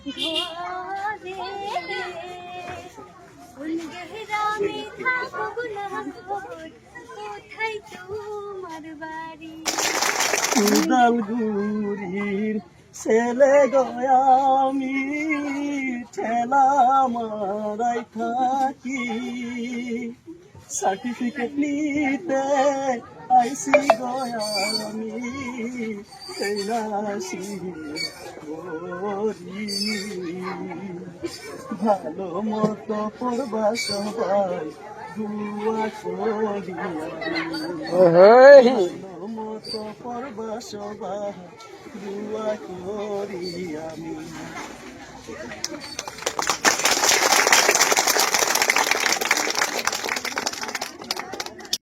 ঘরে কোন গেহরামে থাকবো না কোথায় তোমার বাড়ি উদালগুড়ির ছেলে গয়ামি ঠেলা মারাই থাকি সার্টিফিকেট নিতে আইসি গয়ামি কৈলাসি ভালো মতো পড়বা সবাই দুয়া করি ভালো মতো পড়বা সবাই দুয়া করি আমি।